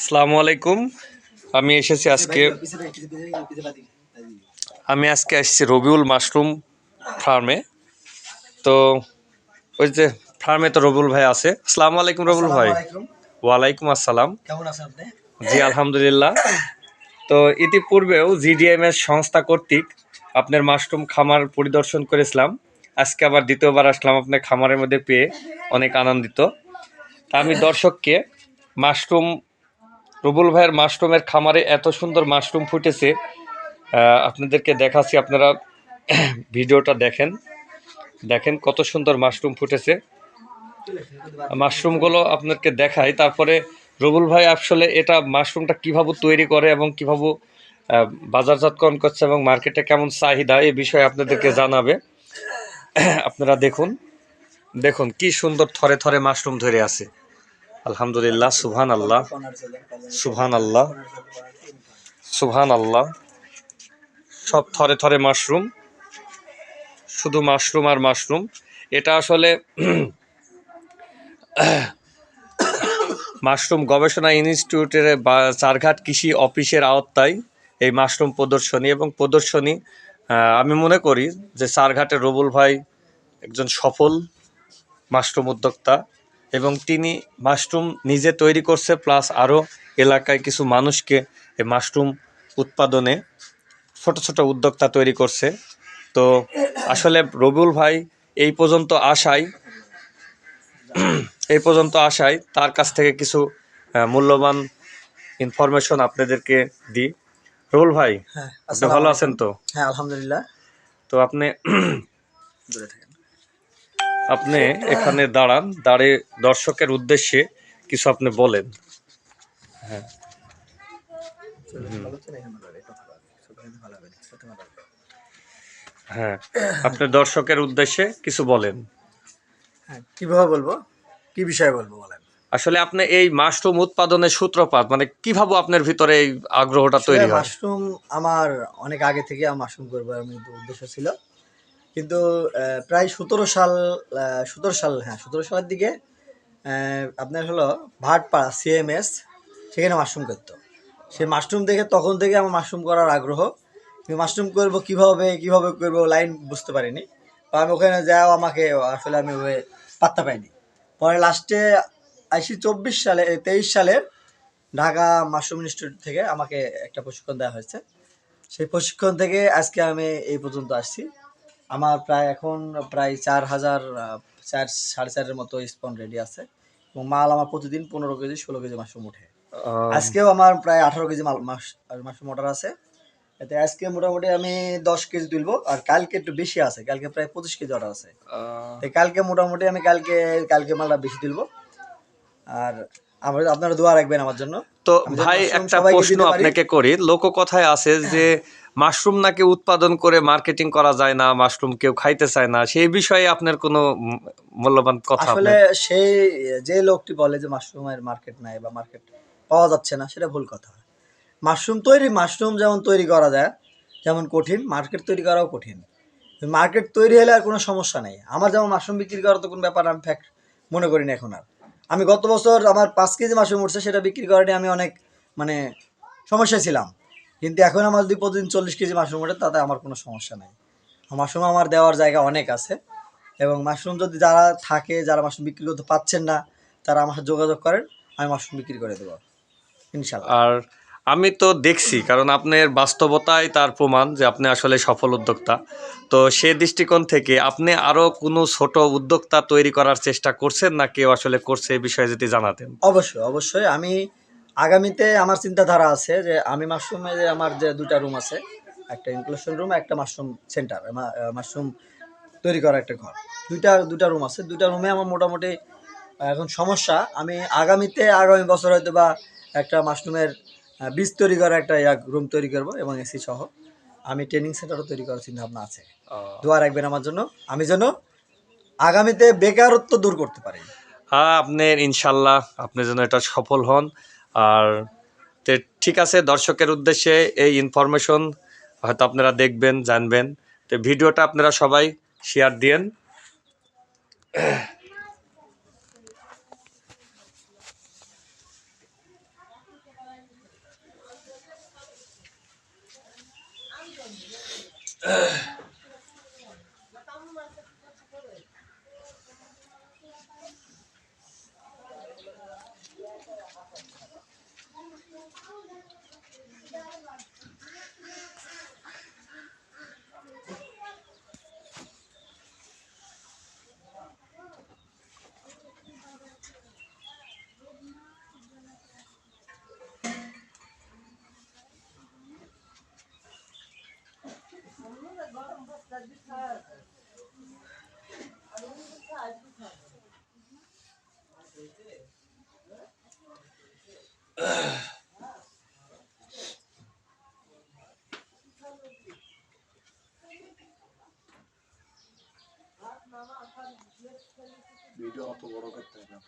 আসসালামু আলাইকুম। আমি এসেছি আজকে আমি আজকে আসছি রবিউল মাশরুম ফার্মে। তো ওই যে ফার্মে তো রবিউল ভাই আছে। আসসালামু আলাইকুম রবিউল ভাই। ওয়ালাইকুম আসসালাম। কেমন আছেন আপনি? জি আলহামদুলিল্লাহ। তো ইতিপূর্বেও জিডিএমএস সংস্থা কর্তৃক আপনার মাশরুম খামার পরিদর্শন করেছিলাম। আজকে আবার দ্বিতীয়বার আসলাম আপনার খামারের মধ্যে পেয়ে অনেক আনন্দিত। তা আমি দর্শককে মাশরুম রুবুল ভাইয়ের মাশরুমের খামারে এত সুন্দর মাশরুম ফুটেছে আপনাদেরকে দেখাচ্ছি। আপনারা ভিডিওটা দেখেন দেখেন কত সুন্দর মাশরুম ফুটেছে। মাশরুমগুলো আপনাদেরকে দেখাই, তারপরে রুবুল ভাই আসলে এটা মাশরুমটা কিভাবে তৈরি করে এবং কিভাবে বাজারজাতকরণ করছে এবং মার্কেটে কেমন চাহিদা এই বিষয়ে আপনাদেরকে জানাবে। আপনারা দেখুন দেখুন কি সুন্দর থরে থরে মাশরুম ধরে আছে। আলহামদুলিল্লাহ, সুবহান আল্লাহ, সুবহান আল্লাহ, সুবহান আল্লাহ। সব থরে থরে মাশরুম, শুধু মাশরুম আর মাশরুম। এটা আসলে মাশরুম গবেষণা ইনস্টিটিউটের বা চারঘাট কৃষি অফিসের আওতায় এই মাশরুম প্রদর্শনী এবং প্রদর্শনী আমি মনে করি যে চারঘাটের রবুল ভাই একজন সফল মাশরুম উদ্যোক্তা এবং তিনি মাশরুম নিজে তৈরি করছে, প্লাস আরও এলাকায় কিছু মানুষকে এই মাশরুম উৎপাদনে ছোট ছোট উদ্যোক্তা তৈরি করছে। তো আসলে রবিউল ভাই এই পর্যন্ত আসায় তার কাছ থেকে কিছু মূল্যবান ইনফরমেশন আপনাদেরকে দিই। রবিউল ভাই, হ্যাঁ, আপনি আসসালামু ভালো আছেন আলাইকুম। তো? হ্যাঁ, আলহামদুলিল্লাহ। তো আপনি দূরে থাকেন। আপনি এখানে দাঁড়িয়ে দর্শকের উদ্দেশ্যে কিছু আপনি বলেন। হ্যাঁ, হ্যাঁ, আপনি দর্শকের উদ্দেশ্যে কিছু বলেন। হ্যাঁ, কিভাবে বলবো? কি বিষয়ে বলবো বলেন? আসলে আপনি এই মাশরুম উৎপাদনের সূত্রপাত মানে কিভাবে আপনার ভিতরে এই আগ্রহটা আসলে তৈরি হয়? মাশরুম আমার অনেক আগে থেকে মাশরুম করবো আমি উদ্দেশ্য ছিল। কিন্তু প্রায় 17 সাল, হ্যাঁ 17 সালের দিকে আপনার হলো ভাটপাড়া সিএমএস, সেখানে মাশরুম করতো। সেই মাশরুম দেখে তখন থেকে আমার মাশরুম করার আগ্রহ। কিন্তু মাশরুম করবো কিভাবে করবো লাইন বুঝতে পারিনি। বা আমি ওখানে যাও আমাকে আসলে আমি ওই পাত্তা পাইনি। পরে লাস্টে 23 সালে ঢাকা মাশরুম ইনস্টিটিউট থেকে আমাকে একটা প্রশিক্ষণ দেওয়া হয়েছে। সেই প্রশিক্ষণ থেকে আজকে আমি এই পর্যন্ত আসছি। আমার প্রায় 4,000 সাড়ে চারের মতো স্পন রেডি আছে এবং মাল আমার প্রতিদিন 15 কেজি 16 কেজি মাশরুম ওঠে। আজকেও আমার প্রায় 18 কেজি মাশরুম অর্ডার আছে। এতে আজকে মোটামুটি আমি 10 কেজি তুলবো, আর কালকে একটু বেশি আছে, কালকে প্রায় 25 কেজি অর্ডার আছে। তো কালকে মোটামুটি আমি কালকে মালটা বেশি তুলবো। আর আপনারা দোয়া রাখবেন আমার জন্য। তো আমি যেন ভাই মাশরুম একটা সবাইকে প্রশ্ন দিতে পারি। আপনাকে করি। লোককথায় আছে যে মাশরুম নাকি উৎপাদন করে মার্কেটিং করা যায় না, মাশরুম কেউ খাইতে চায় না। সেই বিষয়ে আপনার কোনো মূল্যবান কথা আসলে আপনার? সেই যে লোকটি বলে যে মাশরুমের মার্কেট নাই বা মার্কেট পাওয়া যাচ্ছে না, সেটা ভুল কথা। মাশরুম যেমন তৈরি করা যায়, যেমন কঠিন, মার্কেট তৈরি করাও কঠিন। মার্কেট তৈরি হলে আর কোনো সমস্যা নেই। আমার যেমন মাশরুম বিক্রি করা তো কোনো ব্যাপার আমি ফ্যাক্ট মনে করি না এখন আর। আমি গত বছর আমার 5 কেজি মাশরুম উঠছে, সেটা বিক্রি করা নিয়ে আমি অনেক মানে সমস্যায় ছিলাম। কিন্তু এখন আমার যদি প্রতিদিন 40 কেজি মাশরুম ওঠে, তাতে আমার কোনো সমস্যা নেই। মাশরুম আমার দেওয়ার জায়গা অনেক আছে। এবং মাশরুম যদি যারা মাশরুম বিক্রি করতে পারছেন না, তারা আমার সাথে যোগাযোগ করেন, আমি মাশরুম বিক্রি করে দেবো ইনশাল্লাহ। আর আমি তো দেখছি, কারণ আপনার বাস্তবতায় তার প্রমাণ যে আপনি আসলে সফল উদ্যোক্তা। তো সে দৃষ্টিকোণ থেকে আপনি আরও কোনো ছোট উদ্যোক্তা তৈরি করার চেষ্টা করছেন না কেউ আসলে করছে, এই বিষয়ে যদি জানাতেন। অবশ্যই আমি আগামীতে আমার চিন্তাধারা আছে যে আমি মাশরুমে যে আমার যে 2টা রুম আছে, একটা ইনকুলেশন রুম, একটা মাশরুম সেন্টার, মাশরুম তৈরি করা একটা ঘর। দুইটা রুম আছে। 2টা রুমে আমার মোটামুটি এখন সমস্যা। আমি আগামী বছর হয়তো বা একটা মাশরুমের বীজ তৈরি করা একটা রুম তৈরি করব এবং এসি সহ। আমি ট্রেনিং সেন্টারও তৈরি করার চিন্তা ভাবনা আছে। দোয়া রাখবেন আমার জন্য, আমি যেন আগামীতে বেকারত্ব দূর করতে পারি। হ্যাঁ, আপনার ইনশাল্লাহ আপনি যেন এটা সফল হন। আর তো ঠিক আছে, দর্শকের উদ্দেশ্যে এই ইনফরমেশন হয়তো আপনারা দেখবেন, জানবেন। তো ভিডিওটা আপনারা সবাই শেয়ার দিয়েন। ভিডিও অত বড় করতে হবে না।